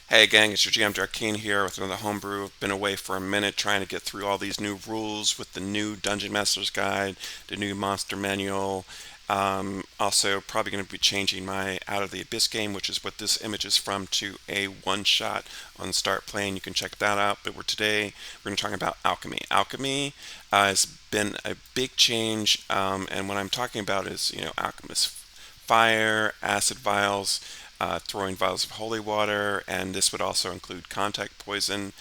Hey gang, it's your GM Drakeen here with another homebrew. I've been away for a minute trying to get through all these new rules with the new Dungeon Master's Guide, the new Monster Manual. Also, probably going to be changing my Out of the Abyss game, which is what this image is from, to a one-shot on Start Playing. You can check that out. But we're going to talk about alchemy. Alchemy has been a big change, and what I'm talking about is, Alchemist fire, acid vials, throwing vials of holy water, and this would also include contact poison.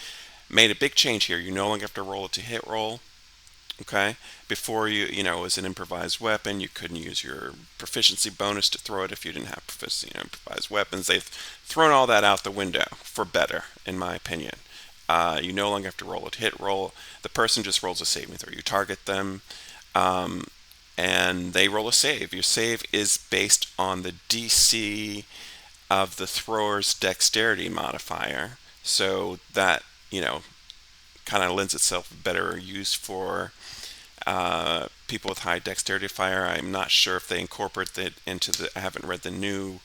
Made a big change here. You no longer have to roll it to hit roll. Okay. Before it was an improvised weapon. You couldn't use your proficiency bonus to throw it if you didn't have proficiency in improvised weapons. They've thrown all that out the window for better, in my opinion. You no longer have to roll it hit roll. The person just rolls a saving throw. You target them. Um, and they roll a save. Your save is based on the DC of the thrower's dexterity modifier. So that, kind of lends itself better use for people with high dexterity fire. I'm not sure if they incorporate that into I haven't read the new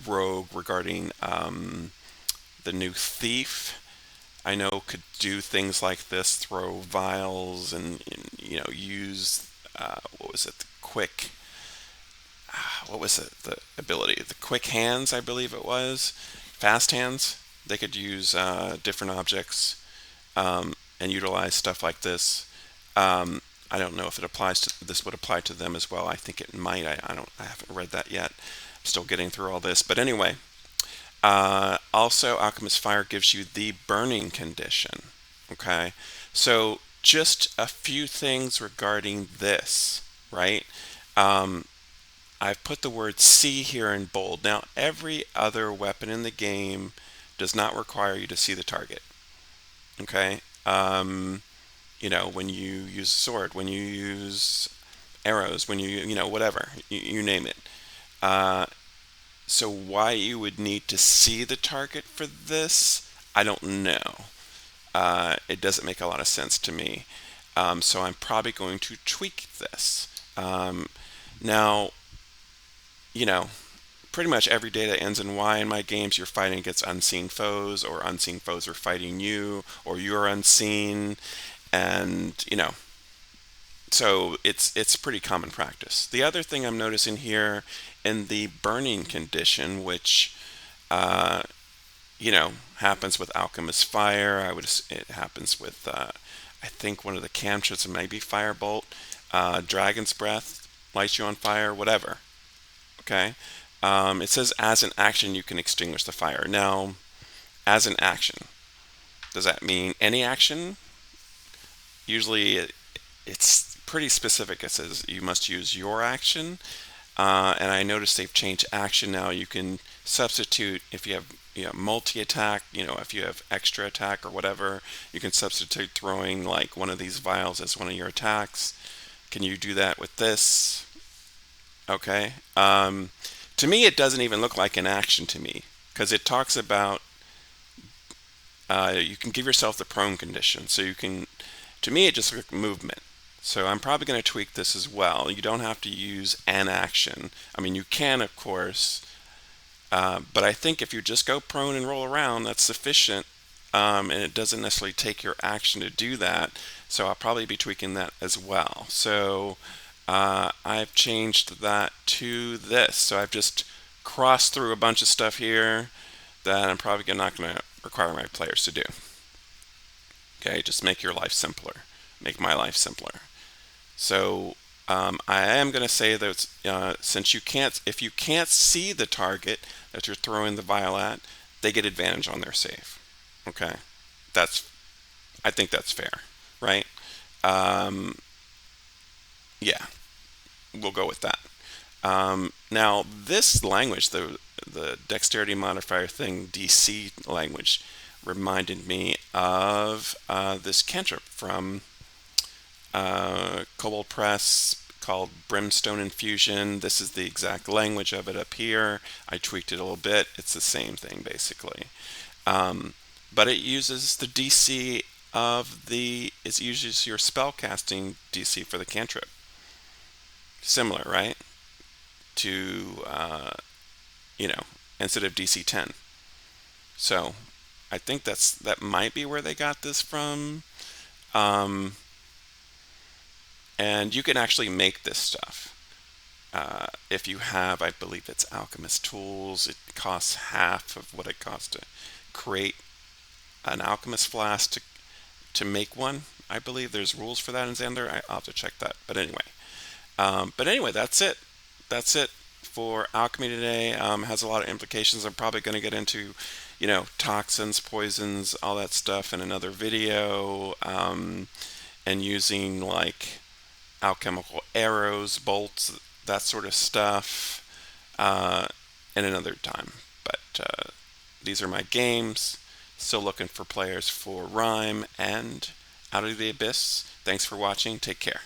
rogue regarding the new thief. I know could do things like this, throw vials and use what was it, the quick what was it, the ability, the quick hands, I believe it was, fast hands. They could use different objects and utilize stuff like this. I don't know if it applies to this would apply to them as well. I think it might. I haven't read that yet. I'm still getting through all this, but anyway. Also, Alchemist Fire gives you the burning condition. Okay, so just a few things regarding this, right? Um, I've put the word see here in bold. Now, every other weapon in the game does not require you to see the target. Okay? When you use a sword, when you use arrows, when whatever, you name it. Uh, so why you would need to see the target for this, I don't know. It doesn't make a lot of sense to me. So I'm probably going to tweak this. Now, you know, pretty much every day that ends in Y in my games, you're fighting against unseen foes, or unseen foes are fighting you, or you're unseen, and so it's pretty common practice. The other thing I'm noticing here in the burning condition, which uh, happens with Alchemist Fire, it happens with I think one of the cantrips, maybe Firebolt, Dragon's Breath lights you on fire, whatever. Okay. It says as an action you can extinguish the fire. Now, as an action, does that mean any action? Usually it's pretty specific. It says you must use your action. And I noticed they've changed action now. You can substitute if you have multi attack, if you have extra attack or whatever, you can substitute throwing like one of these vials as one of your attacks. Can you do that with this? Okay. To me, it doesn't even look like an action to me because it talks about you can give yourself the prone condition. So you can, to me, it just looks like movement. So I'm probably going to tweak this as well. You don't have to use an action. I mean, you can, of course, but I think if you just go prone and roll around, that's sufficient. And it doesn't necessarily take your action to do that. So I'll probably be tweaking that as well. So I've changed that to this. So I've just crossed through a bunch of stuff here that I'm probably not going to require my players to do. Okay, just make your life simpler. Make my life simpler. So I am going to say that since if you can't see the target that you're throwing the vial at, they get advantage on their save. Okay, that's I think that's fair, right? Um, yeah, we'll go with that. Now, this language, the dexterity modifier thing, DC language, reminded me of this cantrip from Cobalt Press called Brimstone Infusion. This is the exact language of it up here. I tweaked it a little bit. It's the same thing basically. But it uses the DC it uses your spellcasting DC for the cantrip. Similar, right? To, you know, instead of DC 10. So, I think that might be where they got this from. Um, and you can actually make this stuff. If you have, I believe it's Alchemist tools, it costs half of what it costs to create an Alchemist flask to make one. I believe there's rules for that in Xandar. I'll have to check that. But anyway, that's it. That's it for alchemy today. Has a lot of implications. I'm probably going to get into, toxins, poisons, all that stuff in another video, and using like alchemical arrows, bolts, that sort of stuff, uh, in another time. But these are my games. Still looking for players for Rhyme and Out of the Abyss. Thanks for watching. Take care.